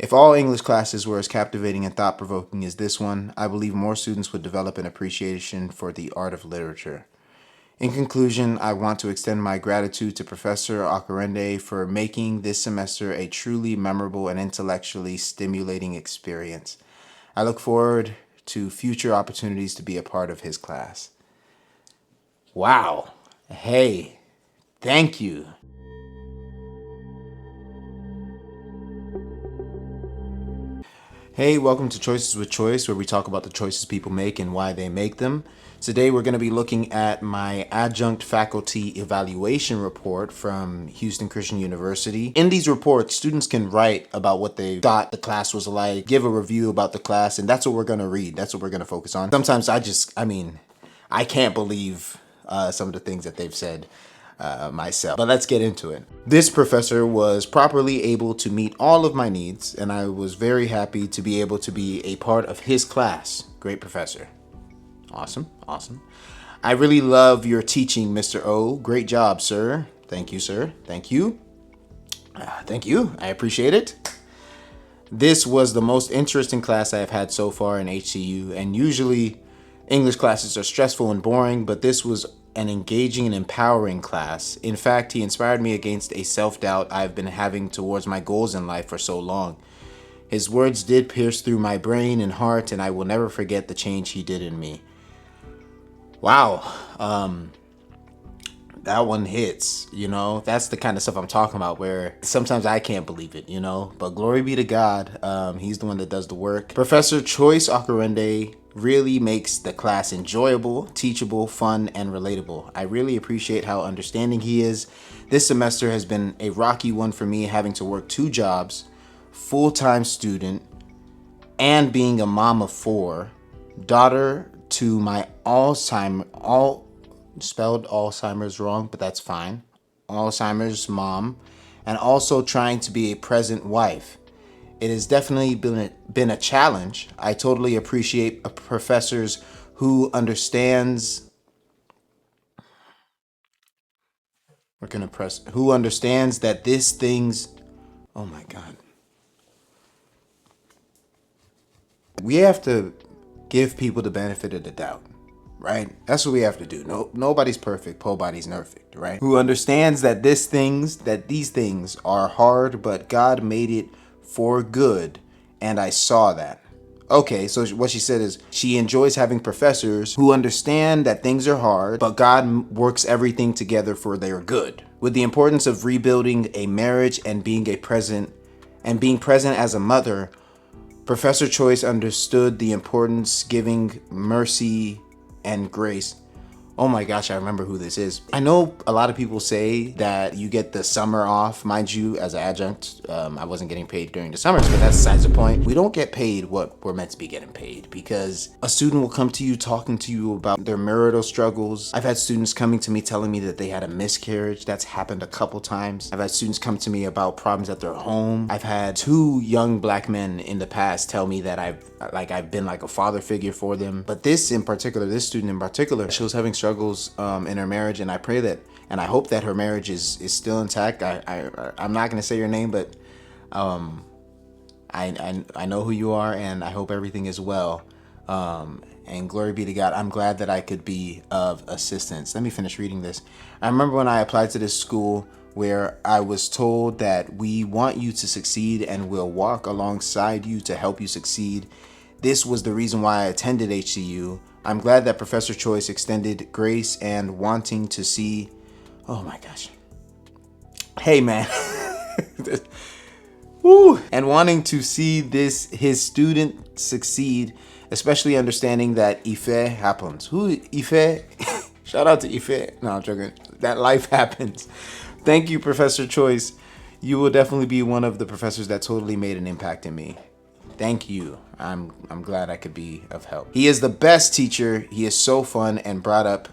If all English classes were as captivating and thought-provoking as this one, I believe more students would develop an appreciation for the art of literature. In conclusion, I want to extend my gratitude to Professor Okorende for making this semester a truly memorable and intellectually stimulating experience. I look forward to future opportunities to be a part of his class. Wow. Hey, thank you. Hey, welcome to Choices with Choice, where we talk about the choices people make and why they make them. Today, we're going to be looking at my adjunct faculty evaluation report from Houston Christian University. In these reports, students can write about what they thought the class was like, give a review about the class, and that's what we're going to read. That's what we're going to focus on. Sometimes I can't believe some of the things that they've said myself. But let's get into it. This professor was properly able to meet all of my needs, and I was very happy to be able to be a part of his class. Great professor. Awesome, awesome. I really love your teaching, Mr. O. Great job, sir. Thank you, sir. Thank you. Thank you. I appreciate it. This was the most interesting class I have had so far in HCU, and usually English classes are stressful and boring, but this was an engaging and empowering class. In fact, he inspired me against a self-doubt I've been having towards my goals in life for so long. His words did pierce through my brain and heart, and I will never forget the change he did in me. Wow. That one hits, you know. That's the kind of stuff I'm talking about, where sometimes I can't believe it, you know. But glory be to God. He's the one that does the work. Professor Choiceokonrende really makes the class enjoyable, teachable, fun, and relatable. I really appreciate how understanding he is. This semester has been a rocky one for me, having to work 2 jobs, full-time student, and being a mom of 4, daughter to my spelled Alzheimer's wrong, but that's fine, Alzheimer's mom, and also trying to be a present wife. It has definitely been a challenge. I totally appreciate professors who understands that these things, oh my God. We have to give people the benefit of the doubt, right? That's what we have to do. Nobody's perfect, nobody's perfect, right? Who understands that these things are hard, but God made it for good, and I saw that. Okay, so what she said is she enjoys having professors who understand that things are hard, but God works everything together for their good. With the importance of rebuilding a marriage and being present as a mother, Professor Choice understood the importance giving mercy and grace. Oh my gosh, I remember who this is. I know a lot of people say that you get the summer off. Mind you, as an adjunct, I wasn't getting paid during the summers, but that's besides the point. We don't get paid what we're meant to be getting paid, because a student will come to you talking to you about their marital struggles. I've had students coming to me telling me that they had a miscarriage. That's happened a couple times. I've had students come to me about problems at their home. I've had 2 young Black men in the past tell me that I've been like a father figure for them. But this student in particular, she was having struggles in her marriage, and I pray that, and I hope that her marriage is still intact. I'm not gonna say your name, but I know who you are, and I hope everything is well. And glory be to God. I'm glad that I could be of assistance. Let me finish reading this. I remember when I applied to this school, where I was told that we want you to succeed and we'll walk alongside you to help you succeed. This was the reason why I attended HCU. I'm glad that Professor Choice extended grace and wanting to see, oh my gosh. Hey man. Woo. And wanting to see his student succeed, especially understanding that Ife happens. Who Ife? Shout out to Ife. No, I'm joking. That life happens. Thank you, Professor Choice. You will definitely be one of the professors that totally made an impact in me. Thank you. I'm glad I could be of help. He is the best teacher. He is so fun and brought up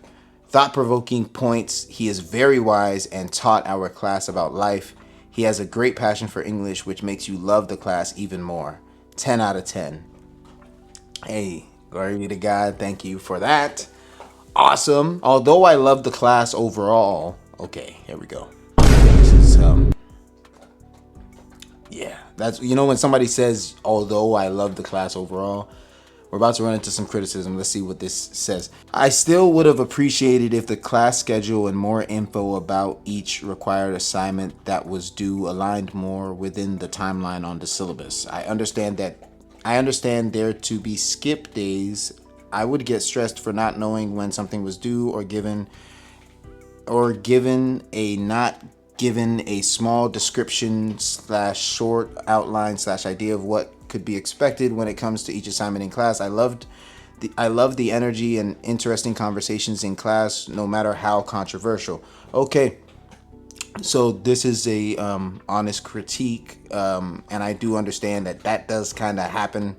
thought-provoking points. He is very wise and taught our class about life. He has a great passion for English, which makes you love the class even more. 10 out of 10. Hey, glory be to God. Thank you for that. Awesome. Although I love the class overall. Okay, here we go. This is, yeah, That's, when somebody says, although I love the class overall, we're about to run into some criticism. Let's see what this says. I still would have appreciated if the class schedule and more info about each required assignment that was due aligned more within the timeline on the syllabus. I understand there to be skip days. I would get stressed for not knowing when something was due or given a small description / short outline / idea of what could be expected when it comes to each assignment in class. I loved the energy and interesting conversations in class, no matter how controversial. Okay, so this is a honest critique, and I do understand that does kind of happen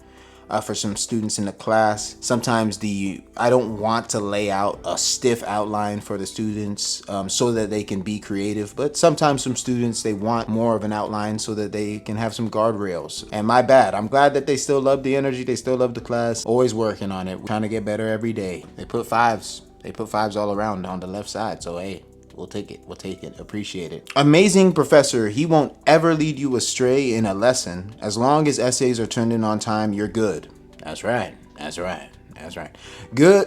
for some students in the class. Sometimes I don't want to lay out a stiff outline for the students so that they can be creative, but sometimes some students, they want more of an outline so that they can have some guardrails. And my bad. I'm glad that they still love the energy, they still love the class. Always working on it. We're trying to get better every day. They put fives all around on the left side, so hey, we'll take it, appreciate it. Amazing professor, he won't ever lead you astray in a lesson. As long as essays are turned in on time, you're good. That's right.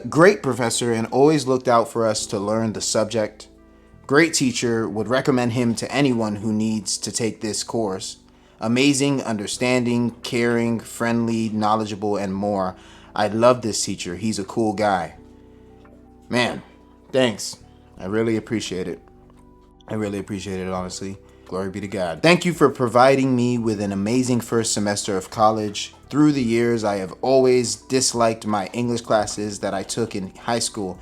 Great professor, and always looked out for us to learn the subject. Great teacher, would recommend him to anyone who needs to take this course. Amazing, understanding, caring, friendly, knowledgeable, and more. I love this teacher. He's a cool guy. Man, thanks. I really appreciate it. Honestly. Glory be to God. Thank you for providing me with an amazing first semester of college. Through the years, I have always disliked my English classes that I took in high school.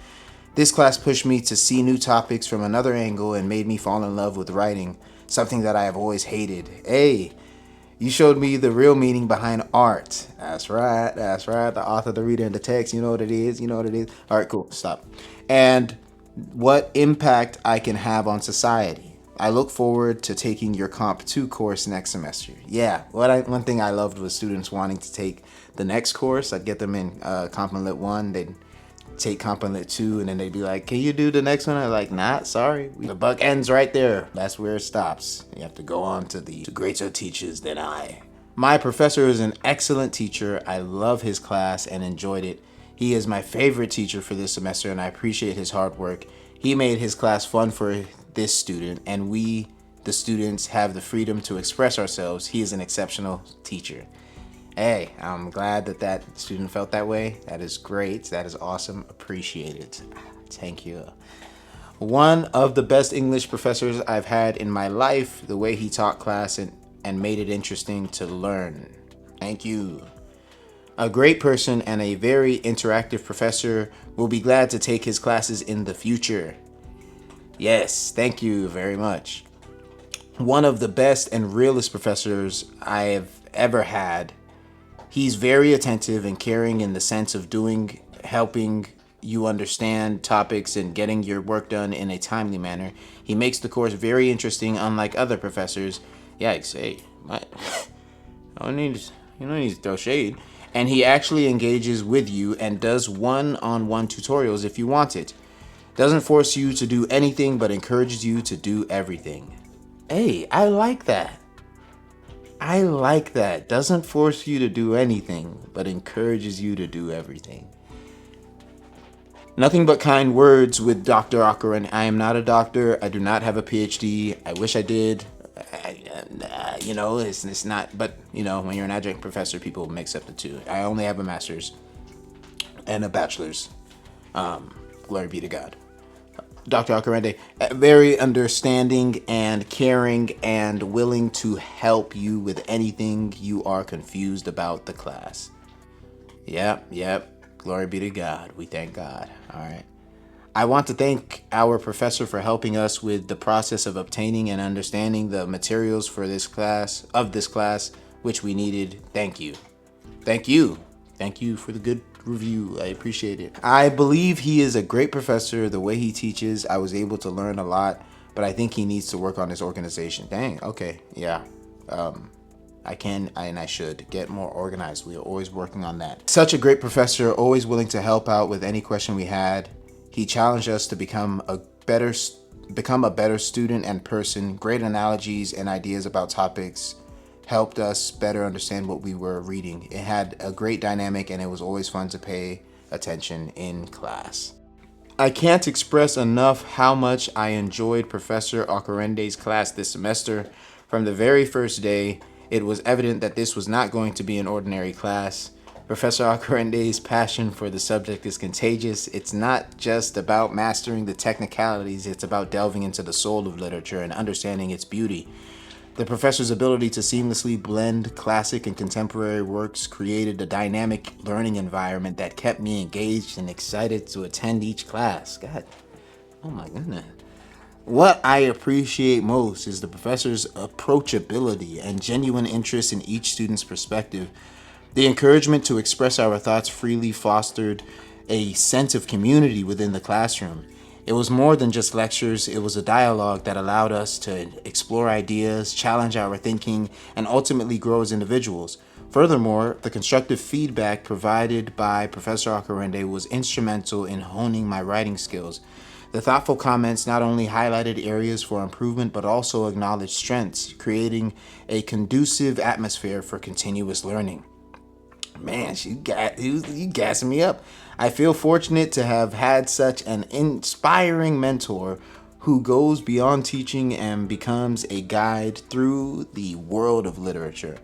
This class pushed me to see new topics from another angle and made me fall in love with writing, something that I have always hated. Hey, you showed me the real meaning behind art. That's right. The author, the reader, and the text. You know what it is. All right, cool. Stop. And what impact I can have on society. I look forward to taking your Comp 2 course next semester. Yeah, one thing I loved was students wanting to take the next course. I'd get them in Comp Lit 1. They'd take Comp Lit 2, and then they'd be like, can you do the next one? I'm like, nah, sorry. The buck ends right there. That's where it stops. You have to go on to greater teachers than I. My professor is an excellent teacher. I love his class and enjoyed it. He is my favorite teacher for this semester, and I appreciate his hard work. He made his class fun for this student, and we, the students, have the freedom to express ourselves. He is an exceptional teacher. Hey, I'm glad that student felt that way. That is great. That is awesome. Appreciate it. Thank you. One of the best English professors I've had in my life. The way he taught class and made it interesting to learn. Thank you. A great person and a very interactive professor. Will be glad to take his classes in the future. Yes, thank you very much. One of the best and realest professors I have ever had. He's very attentive and caring in the sense of helping you understand topics and getting your work done in a timely manner. He makes the course very interesting, unlike other professors. Yikes, hey, what? You don't need to throw shade. And he actually engages with you and does one-on-one tutorials if you want it. Doesn't force you to do anything, but encourages you to do everything. Hey, I like that. Doesn't force you to do anything, but encourages you to do everything. Nothing but kind words with Dr. Okoran. I am not a doctor. I do not have a PhD. I wish I did. It's not, but when you're an adjunct professor, people mix up the two. I only have a master's and a bachelor's. Glory be to God. Dr. Okorende, very understanding and caring and willing to help you with anything you are confused about the class. Yep. Glory be to God. We thank God. All right. I want to thank our professor for helping us with the process of obtaining and understanding the materials for this class, which we needed. Thank you. Thank you for the good review. I appreciate it. I believe he is a great professor. The way he teaches, I was able to learn a lot, but I think he needs to work on his organization. Dang, okay, yeah. I can and I should get more organized. We are always working on that. Such a great professor, always willing to help out with any question we had. He challenged us to become a better student and person. Great analogies and ideas about topics helped us better understand what we were reading. It had a great dynamic and it was always fun to pay attention in class. I can't express enough how much I enjoyed Professor Okorende's class this semester. From the very first day, it was evident that this was not going to be an ordinary class. Professor Okorende's passion for the subject is contagious. It's not just about mastering the technicalities, it's about delving into the soul of literature and understanding its beauty. The professor's ability to seamlessly blend classic and contemporary works created a dynamic learning environment that kept me engaged and excited to attend each class. God, oh my goodness. What I appreciate most is the professor's approachability and genuine interest in each student's perspective. The encouragement to express our thoughts freely fostered a sense of community within the classroom. It was more than just lectures, it was a dialogue that allowed us to explore ideas, challenge our thinking, and ultimately grow as individuals. Furthermore, the constructive feedback provided by Professor Okorende was instrumental in honing my writing skills. The thoughtful comments not only highlighted areas for improvement, but also acknowledged strengths, creating a conducive atmosphere for continuous learning. Man, you gassing me up. I feel fortunate to have had such an inspiring mentor who goes beyond teaching and becomes a guide through the world of literature.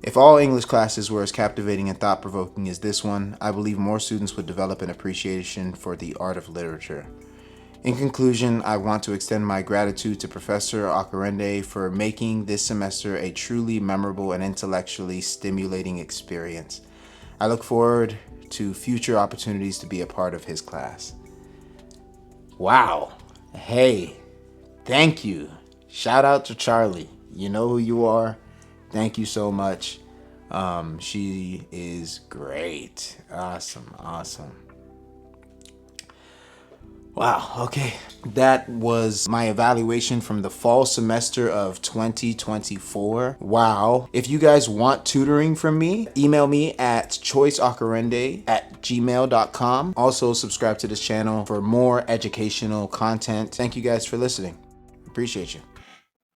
If all English classes were as captivating and thought-provoking as this one, I believe more students would develop an appreciation for the art of literature. In conclusion, I want to extend my gratitude to Professor Okorende for making this semester a truly memorable and intellectually stimulating experience. I look forward to future opportunities to be a part of his class. Wow. Hey, thank you. Shout out to Charlie. You know who you are. Thank you so much. She is great. Awesome. Wow, okay. That was my evaluation from the fall semester of 2024. Wow. If you guys want tutoring from me, email me at choiceokonrende@gmail.com. Also, subscribe to this channel for more educational content. Thank you guys for listening. Appreciate you.